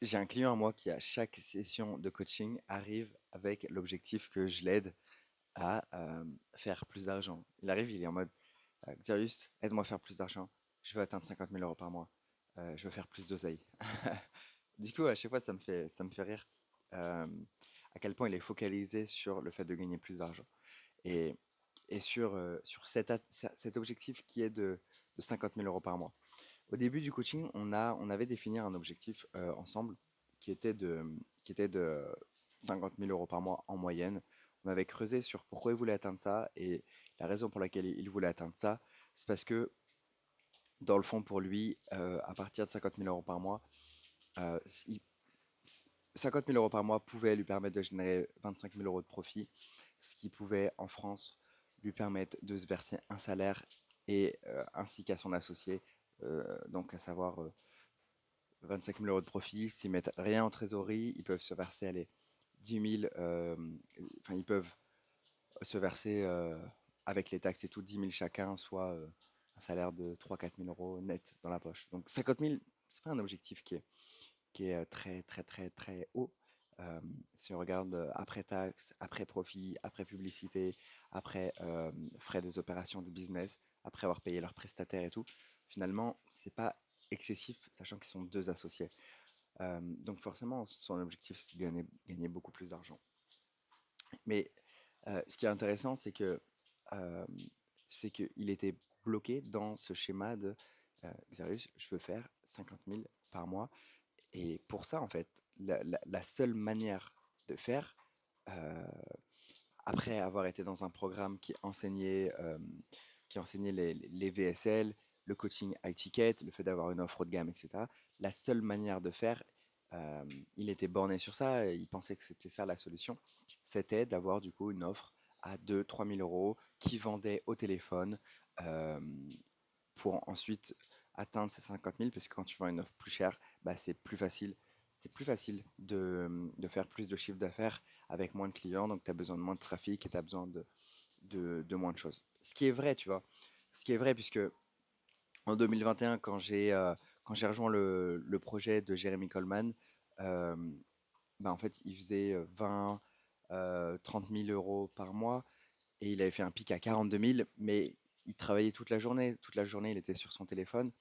J'ai un client à moi qui, à chaque session de coaching, arrive avec l'objectif que je l'aide à faire plus d'argent. Il arrive, il est en mode Xerius, aide-moi à faire plus d'argent. Je veux atteindre 50 000 € par mois. Je veux faire plus d'oseille. Du coup, à chaque fois, ça me fait rire euh, à quel point il est focalisé sur le fait de gagner plus d'argent. Et, et sur cet objectif qui est de 50 000 € par mois. Au début du coaching, on avait défini un objectif ensemble qui était de, qui était de 50 000 € par mois en moyenne. On avait creusé sur pourquoi il voulait atteindre ça et la raison pour laquelle il voulait atteindre ça, c'est parce que dans le fond, pour lui, à partir de 50 000 € par mois, euh, il- 50 000 € par mois pouvait lui permettre de générer 25 000 € de profit, ce qui pouvait en France lui permettre de se verser un salaire et ainsi qu'à son associé, donc à savoir 25 000 € de profit. S'ils mettent rien en trésorerie, ils peuvent se verser, allez, 10 000, enfin, ils peuvent se verser avec les taxes et tout, 10 000 chacun, soit un salaire de 3 000 à 4 000 € net dans la poche. Donc 50 000, c'est pas un objectif qui est très, très, très, très haut. Euh, Si on regarde après taxes, après profit, après publicité, après frais des opérations de business, après avoir payé leurs prestataires et tout, finalement, c'est pas excessif, sachant qu'ils sont deux associés. Donc forcément, son objectif, c'est de gagner beaucoup plus d'argent. Mais ce qui est intéressant, euh, c'est qu'il était bloqué dans ce schéma de Xarius, je veux faire 50 000 par mois. Et pour ça, en fait, la seule manière de faire, euh, après avoir été dans un programme qui enseignait les VSL, le coaching high ticket, le fait d'avoir une offre haut de gamme, etc., la seule manière de faire, euh, il était borné sur ça, et il pensait que c'était ça la solution, c'était d'avoir du coup une offre à 2 000 à 3 000 € qui vendait au téléphone euh, pour ensuite atteindre ces 50 000, parce que quand tu vends une offre plus chère, bah, c'est plus facile de faire plus de chiffre d'affaires avec moins de clients, donc tu as besoin de moins de trafic et tu as besoin de moins de choses. Ce qui est vrai, tu vois. Ce qui est vrai, puisque en 2021, quand j'ai rejoint le projet de Jeremy Coleman, euh, bah, en fait, il faisait 20, 30 000 € par mois et il avait fait un pic à 42 000, mais il travaillait toute la journée. Toute la journée, il était sur son téléphone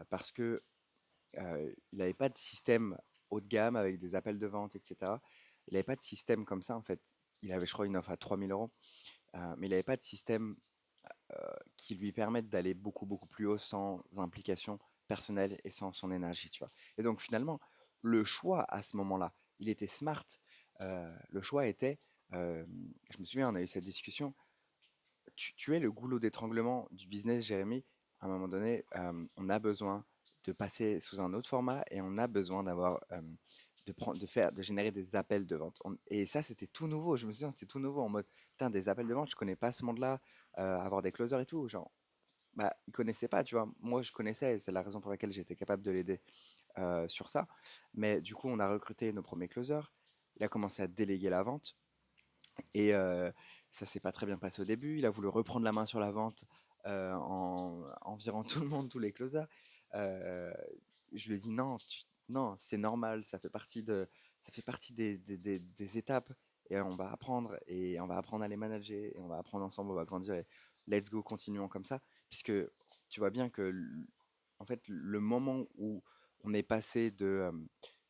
parce que il n'avait pas de système haut de gamme avec des appels de vente, etc. Il n'avait pas de système comme ça, en fait. Il avait, je crois, une offre à 3 000 €, mais il n'avait pas de système qui lui permette d'aller beaucoup, beaucoup plus haut sans implication personnelle et sans son énergie, tu vois. Et donc, finalement, le choix à ce moment-là, il était smart. Le choix était, euh, je me souviens, on a eu cette discussion, tu es le goulot d'étranglement du business, Jérémy. À un moment donné, on a besoin de passer sous un autre format et on a besoin de générer des appels de vente. Et ça, c'était tout nouveau. Je me souviens, c'était tout nouveau en mode, putain, des appels de vente, je connais pas ce monde-là, avoir des closers et tout. Genre, bah, il connaissait pas, tu vois. Moi, je connaissais, et c'est la raison pour laquelle j'étais capable de l'aider sur ça. Mais du coup, on a recruté nos premiers closers. Il a commencé à déléguer la vente. Et ça s'est pas très bien passé au début. Il a voulu reprendre la main sur la vente en virant tout le monde, tous les closers. Euh, je lui ai dit non, non, c'est normal, ça fait partie des étapes et on va apprendre à les manager et on va apprendre ensemble, on va grandir et let's go, continuons comme ça. Puisque tu vois bien que en fait, le moment où on est passé de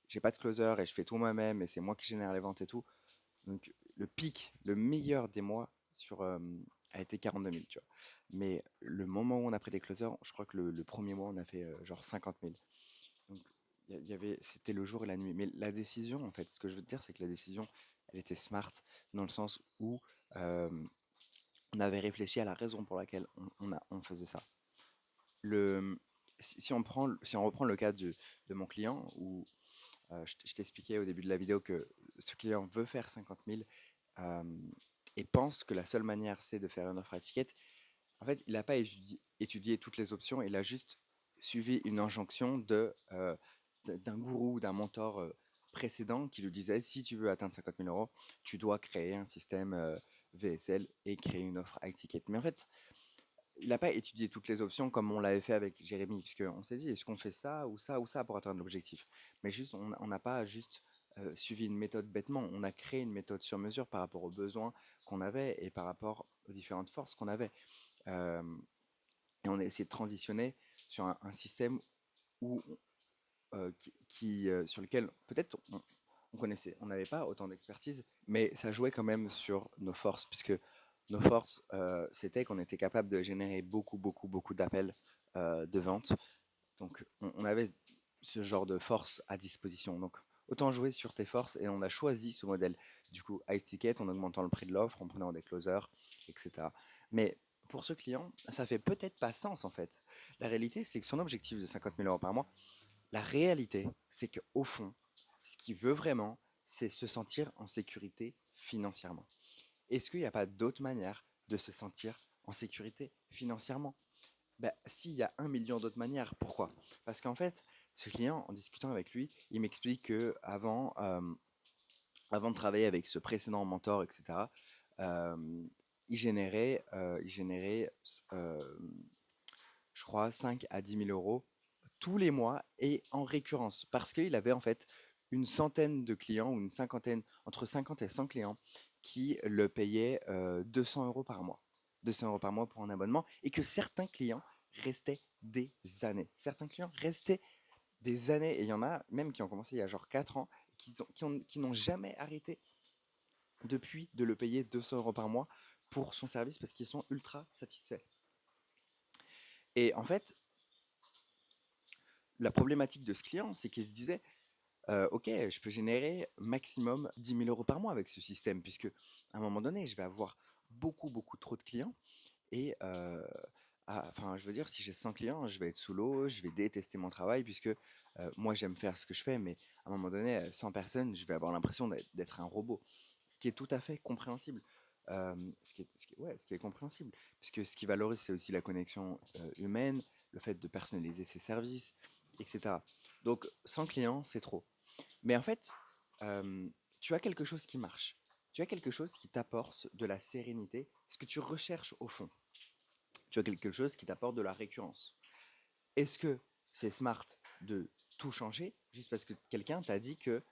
j'ai pas de closer et je fais tout moi-même et c'est moi qui génère les ventes et tout, donc le pic, le meilleur des mois a été 42 000, tu vois. Mais le moment où on a pris des closers, je crois que le premier mois, on a fait genre 50 000. Donc c'était le jour et la nuit. Mais la décision, en fait, ce que je veux te dire, c'est que la décision, elle était smart dans le sens où euh, on avait réfléchi à la raison pour laquelle on faisait ça. Le, si on reprend le cas de mon client, où je t'expliquais au début de la vidéo que ce client veut faire 50 000 euh, et pense que la seule manière c'est de faire une offre à ticket. En fait, il n'a pas étudié toutes les options, il a juste suivi une injonction d'un gourou, d'un mentor précédent qui lui disait si tu veux atteindre 50 000 €, tu dois créer un système VSL et créer une offre high ticket. Mais en fait, il n'a pas étudié toutes les options comme on l'avait fait avec Jérémy, puisqu'on s'est dit, est-ce qu'on fait ça ou ça pour atteindre l'objectif? Mais juste, on n'a pas juste suivi une méthode bêtement, on a créé une méthode sur mesure par rapport aux besoins qu'on avait et par rapport aux différentes forces qu'on avait. Euh, et on a essayé de transitionner sur un système où, sur lequel peut-être on connaissait, on n'avait pas autant d'expertise, mais ça jouait quand même sur nos forces, puisque nos forces, c'était qu'on était capable de générer beaucoup d'appels de vente. Donc, on avait ce genre de force à disposition. Donc, autant jouer sur tes forces et on a choisi ce modèle. Du coup, high ticket en augmentant le prix de l'offre, en prenant des closers, etc. Mais pour ce client, ça fait peut-être pas sens en fait. La réalité, c'est que son objectif de 50 000 euros par mois, la réalité, c'est qu'au fond, ce qu'il veut vraiment, c'est se sentir en sécurité financièrement. Est-ce qu'il n'y a pas d'autre manière de se sentir en sécurité financièrement? Ben, s'il y a 1 million d'autres manières, pourquoi? Parce qu'en fait, ce client, en discutant avec lui, il m'explique que avant de travailler avec ce précédent mentor, etc., euh, il générait euh, je crois, 5 à 10 000 euros tous les mois et en récurrence. Parce qu'il avait en fait une centaine de clients ou une cinquantaine, entre 50 et 100 clients qui le payaient 200 euros par mois. 200 euros par mois pour un abonnement et que certains clients restaient des années. Certains clients restaient des années et il y en a même qui ont commencé il y a genre 4 ans qui n'ont jamais arrêté depuis de le payer 200 euros par mois pour son service parce qu'ils sont ultra satisfaits. Et en fait, la problématique de ce client, c'est qu'il se disait, ok, je peux générer maximum 10 000 euros par mois avec ce système, puisque à un moment donné, je vais avoir beaucoup trop de clients. Et enfin, je veux dire, si j'ai 100 clients, je vais être sous l'eau, je vais détester mon travail, puisque moi, j'aime faire ce que je fais, mais à un moment donné, 100 personnes, je vais avoir l'impression d'être un robot. Ce qui est tout à fait compréhensible. Ouais, ce qui est compréhensible, puisque ce qui valorise, c'est aussi la connexion humaine, le fait de personnaliser ses services, etc. Donc, 100 clients, c'est trop. Mais en fait, euh, tu as quelque chose qui marche. Tu as quelque chose qui t'apporte de la sérénité, ce que tu recherches au fond. Tu as quelque chose qui t'apporte de la récurrence. Est-ce que c'est smart de tout changer juste parce que quelqu'un t'a dit que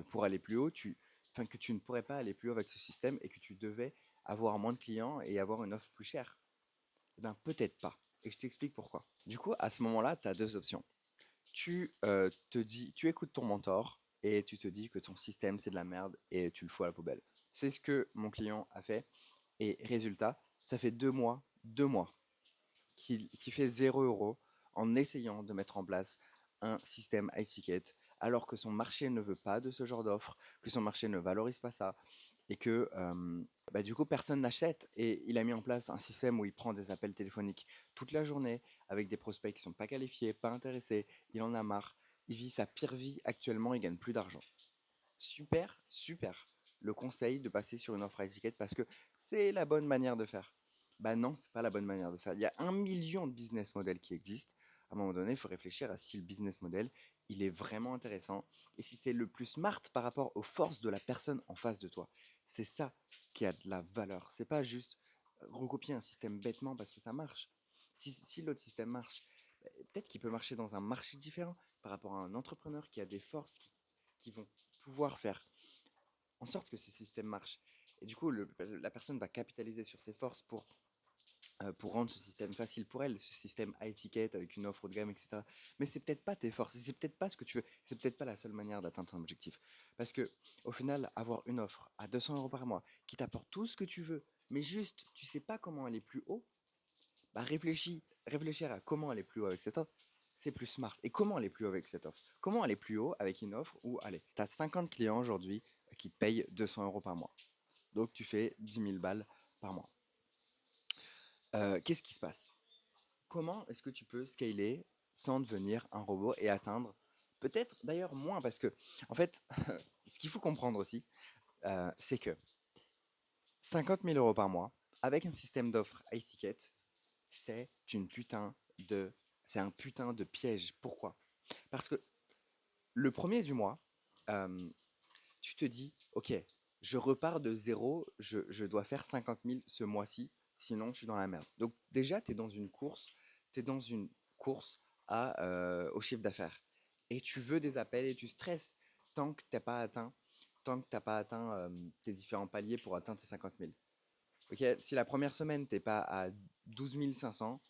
pour aller plus haut, que tu ne pourrais pas aller plus haut avec ce système et que tu devais avoir moins de clients et avoir une offre plus chère? Eh bien, peut-être pas. Et je t'explique pourquoi. Du coup, à ce moment-là, tu as deux options. Tu écoutes ton mentor et tu te dis que ton système c'est de la merde et tu le fous à la poubelle. C'est ce que mon client a fait et résultat, ça fait 2 mois qui fait 0 € en essayant de mettre en place un système high ticket alors que son marché ne veut pas de ce genre d'offre, que son marché ne valorise pas ça et que bah, du coup personne n'achète. Et il a mis en place un système où il prend des appels téléphoniques toute la journée avec des prospects qui ne sont pas qualifiés, pas intéressés, il en a marre, il vit sa pire vie actuellement, il gagne plus d'argent. Super le conseil de passer sur une offre à étiquette parce que c'est la bonne manière de faire. Bah non, c'est pas la bonne manière de faire. Il y a 1 million de business models qui existent. À un moment donné, il faut réfléchir à si le business model, il est vraiment intéressant et si c'est le plus smart par rapport aux forces de la personne en face de toi. C'est ça qui a de la valeur. C'est pas juste recopier un système bêtement parce que ça marche. Si l'autre système marche, peut-être qu'il peut marcher dans un marché différent par rapport à un entrepreneur qui a des forces qui vont pouvoir faire en sorte que ce système marche. Et du coup, la personne va capitaliser sur ses forces pour rendre ce système facile pour elle, ce système à étiquette avec une offre haut de gamme, etc. Mais c'est peut-être pas tes forces, c'est peut-être pas ce que tu veux, c'est peut-être pas la seule manière d'atteindre ton objectif. Parce que au final, avoir une offre à 200 euros par mois qui t'apporte tout ce que tu veux, mais juste tu sais pas comment aller plus haut, bah réfléchir à comment aller plus haut avec cette offre, c'est plus smart. Et comment aller plus haut avec cette offre? Comment aller plus haut avec une offre où, allez, tu as 50 clients aujourd'hui qui te payent 200 euros par mois. Donc tu fais 10 000 balles par mois. Qu'est-ce qui se passe? Comment est-ce que tu peux scaler sans devenir un robot et atteindre peut-être d'ailleurs moins parce que, en fait, ce qu'il faut comprendre aussi, c'est que 50 000 euros par mois avec un système d'offres high ticket, c'est une putain de, c'est un putain de piège. Pourquoi? Parce que le premier du mois, euh, tu te dis, ok, je repars de zéro, je dois faire 50 000 ce mois-ci, sinon je suis dans la merde. Donc déjà, tu es dans une course au chiffre d'affaires. Et tu veux des appels et tu stresses tant que t'as pas atteint, tant que t'as pas atteint tes différents paliers pour atteindre tes 50 000. Ok, si la première semaine, t'es pas à 12 500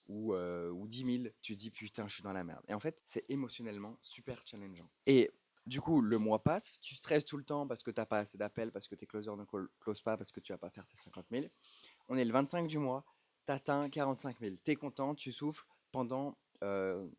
ou 10 000, tu dis putain, je suis dans la merde. Et en fait, c'est émotionnellement super challengeant. Et du coup, le mois passe, tu stresses tout le temps parce que t'as pas assez d'appels, parce que tes closers ne closent pas, parce que tu vas pas faire tes 50 000. On est le 25 du mois, t'atteins 45 000. T'es content, tu souffles pendant 1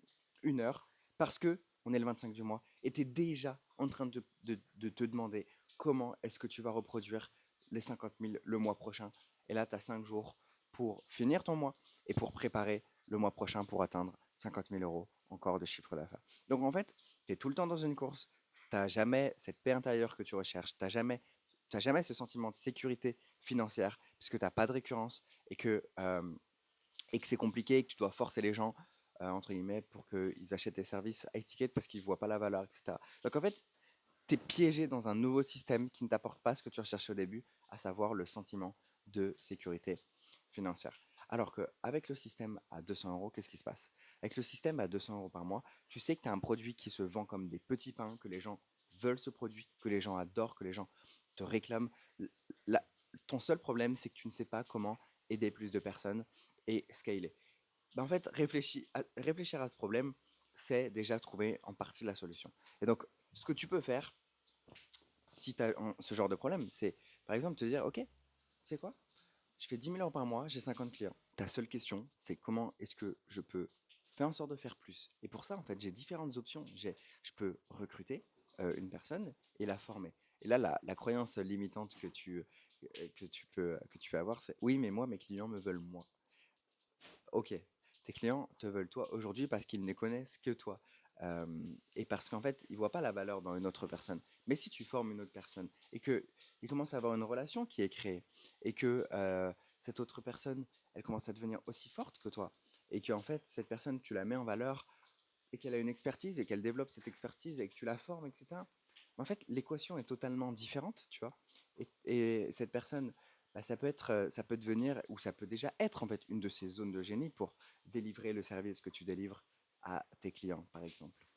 heure parce que on est le 25 du mois et t'es déjà en train de te demander comment est-ce que tu vas reproduire les 50 000 le mois prochain. Et là, tu as 5 jours pour finir ton mois et pour préparer le mois prochain pour atteindre 50 000 € encore de chiffre d'affaires. Donc en fait, tu es tout le temps dans une course, tu n'as jamais cette paix intérieure que tu recherches, tu n'as jamais ce sentiment de sécurité financière parce que tu n'as pas de récurrence et que c'est compliqué et que tu dois forcer les gens, entre guillemets, pour qu'ils achètent tes services à étiquette parce qu'ils ne voient pas la valeur, etc. Donc en fait, tu es piégé dans un nouveau système qui ne t'apporte pas ce que tu recherchais au début, à savoir le sentiment de sécurité financière. Alors qu'avec le système à 200 €, qu'est-ce qui se passe? Avec le système à 200 € par mois, tu sais que tu as un produit qui se vend comme des petits pains, que les gens veulent ce produit, que les gens adorent, que les gens te réclament. La- Ton seul problème, c'est que tu ne sais pas comment aider plus de personnes et scaler. Ben, en fait, réfléchir à ce problème, c'est déjà trouver en partie la solution. Et donc, ce que tu peux faire, si tu as ce genre de problème, c'est par exemple te dire, ok, tu sais quoi, je fais 10 000 € par mois, j'ai 50 clients. Ta seule question, c'est comment est-ce que je peux faire en sorte de faire plus. Et pour ça, en fait, j'ai différentes options. Je peux recruter une personne et la former. Et là, la croyance limitante que tu peux avoir, c'est oui, mais moi, mes clients me veulent moi. Ok, tes clients te veulent toi aujourd'hui parce qu'ils ne connaissent que toi. Euh, et parce qu'en fait, ils ne voient pas la valeur dans une autre personne. Mais si tu formes une autre personne et qu'ils commencent à avoir une relation qui est créée et que cette autre personne, elle commence à devenir aussi forte que toi et qu'en fait, cette personne, tu la mets en valeur et qu'elle a une expertise et qu'elle développe cette expertise et que tu la formes, etc. En fait, l'équation est totalement différente, tu vois. Et cette personne, bah, ça peut devenir, ou ça peut déjà être en fait une de ces zones de génie pour délivrer le service que tu délivres à tes clients, par exemple.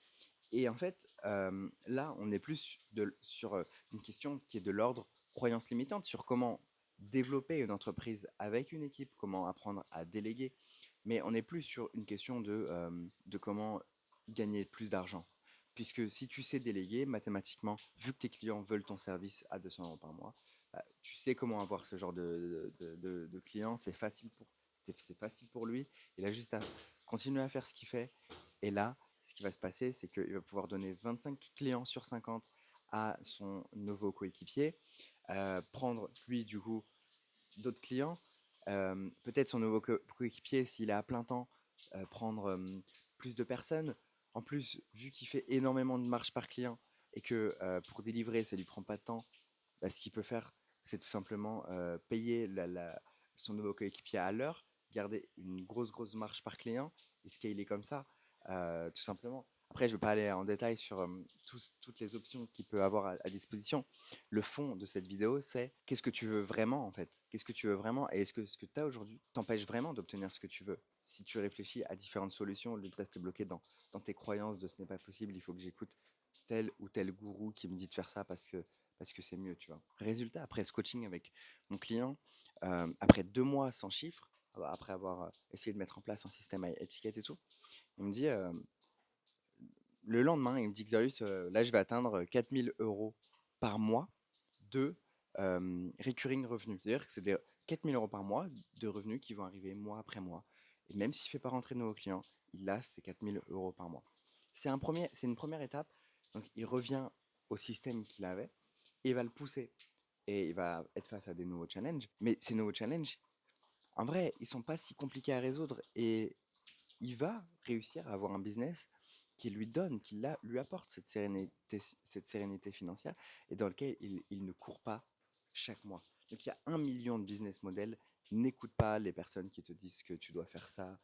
Et en fait, là, on est plus sur une question qui est de l'ordre croyance limitante, sur comment développer une entreprise avec une équipe, comment apprendre à déléguer. Mais on n'est plus sur une question de comment gagner plus d'argent. Puisque si tu sais déléguer, mathématiquement, vu que tes clients veulent ton service à 200 € par mois, tu sais comment avoir ce genre de client. C'est facile pour lui. Il a juste à continuer à faire ce qu'il fait. Et là, ce qui va se passer, c'est qu'il va pouvoir donner 25 clients sur 50 à son nouveau coéquipier, prendre lui du coup d'autres clients, peut-être son nouveau coéquipier s'il est à plein temps, prendre plus de personnes. En plus, vu qu'il fait énormément de marge par client et que pour délivrer, ça lui prend pas de temps, bah, ce qu'il peut faire, c'est tout simplement payer son nouveau coéquipier à l'heure, garder une grosse marge par client et scaler comme ça, tout simplement. Après, je ne vais pas aller en détail sur toutes les options qu'il peut avoir à disposition. Le fond de cette vidéo, c'est qu'est-ce que tu veux vraiment en fait? Qu'est-ce que tu veux vraiment? Et est-ce que ce que tu as aujourd'hui t'empêche vraiment d'obtenir ce que tu veux? Si tu réfléchis à différentes solutions, au lieu de rester bloqué dans tes croyances de ce n'est pas possible, il faut que j'écoute tel ou tel gourou qui me dit de faire ça parce que c'est mieux, tu vois. Résultat, après ce coaching avec mon client, après 2 mois sans chiffre, après avoir essayé de mettre en place un système à étiquette et tout, il me dit, le lendemain, il me dit, Xarius, là, je vais atteindre 4 000 € par mois de recurring revenus. C'est-à-dire que c'est des 4 000 € par mois de revenus qui vont arriver mois après mois. Et même s'il ne fait pas rentrer de nouveaux clients, il a ces 4 000 € par mois. C'est une première étape. Donc, il revient au système qu'il avait et il va le pousser. Et il va être face à des nouveaux challenges. Mais ces nouveaux challenges, en vrai, ils sont pas si compliqués à résoudre. Et il va réussir à avoir un business qui lui donne, lui apporte cette sérénité financière et dans lequel il ne court pas chaque mois. Donc il y a 1 million de business models. N'écoute pas les personnes qui te disent que tu dois faire ça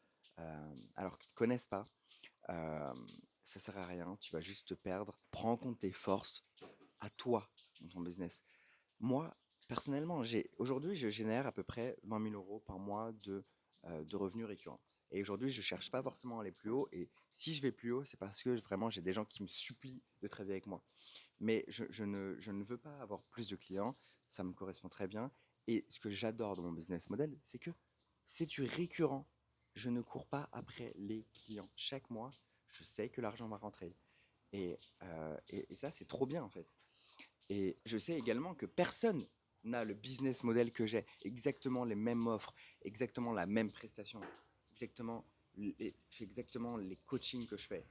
alors qu'ils ne te connaissent pas. Euh, Ça sert à rien, tu vas juste te perdre. Prends en compte tes forces à toi dans ton business. Moi, Personnellement, aujourd'hui, je génère à peu près 20 000 euros par mois de revenus récurrents. Et aujourd'hui, je cherche pas forcément à aller plus haut. Et si je vais plus haut, c'est parce que vraiment, j'ai des gens qui me supplient de travailler avec moi. Mais je ne veux pas avoir plus de clients. Ça me correspond très bien. Et ce que j'adore dans mon business model, c'est que c'est du récurrent. Je ne cours pas après les clients. Chaque mois, je sais que l'argent va rentrer. Et ça, c'est trop bien en fait. Et je sais également que personne n'a le business model que j'ai, exactement les mêmes offres, exactement la même prestation, fait exactement les coachings que je fais.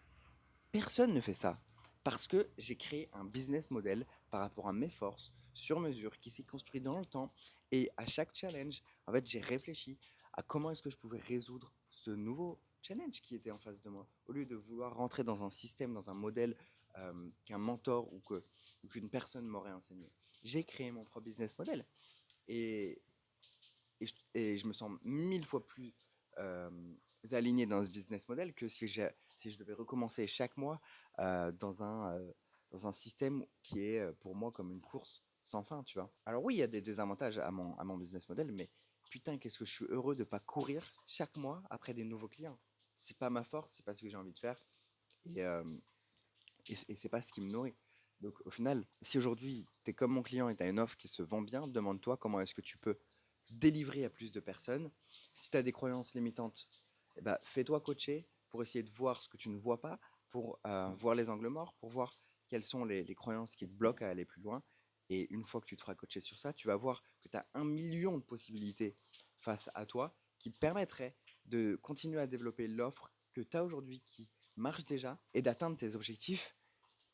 Personne ne fait ça parce que j'ai créé un business model par rapport à mes forces, sur mesure, qui s'est construit dans le temps. Et à chaque challenge, en fait, j'ai réfléchi à comment est-ce que je pouvais résoudre ce nouveau challenge qui était en face de moi. Au lieu de vouloir rentrer dans un système, dans un modèle qu'un mentor ou qu'une personne m'aurait enseigné. J'ai créé mon propre business model et, et je me sens 1000 fois plus euh, aligné dans ce business model que si je devais recommencer chaque mois dans un système qui est pour moi comme une course sans fin, tu vois. Alors oui, il y a des désavantages à mon business model, mais putain, qu'est-ce que je suis heureux de ne pas courir chaque mois après des nouveaux clients. C'est pas ma force, c'est pas ce que j'ai envie de faire. Et, euh, et c'est pas ce qui me nourrit. Donc au final, si aujourd'hui tu es comme mon client et tu as une offre qui se vend bien, demande-toi comment est-ce que tu peux délivrer à plus de personnes. Si tu as des croyances limitantes, eh ben, fais-toi coacher pour essayer de voir ce que tu ne vois pas, pour voir les angles morts, pour voir quelles sont les croyances qui te bloquent à aller plus loin. Et une fois que tu te feras coacher sur ça, tu vas voir que tu as 1 million de possibilités face à toi qui te permettraient de continuer à développer l'offre que tu as aujourd'hui qui marche déjà et d'atteindre tes objectifs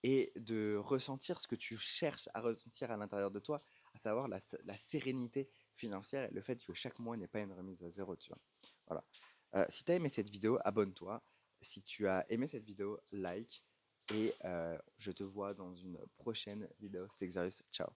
et de ressentir ce que tu cherches à ressentir à l'intérieur de toi, à savoir la sérénité financière et le fait que chaque mois n'est pas une remise à zéro, tu vois. Voilà. Si tu as aimé cette vidéo, abonne-toi. Si tu as aimé cette vidéo, like. Et je te vois dans une prochaine vidéo. C'était Xarius. Ciao.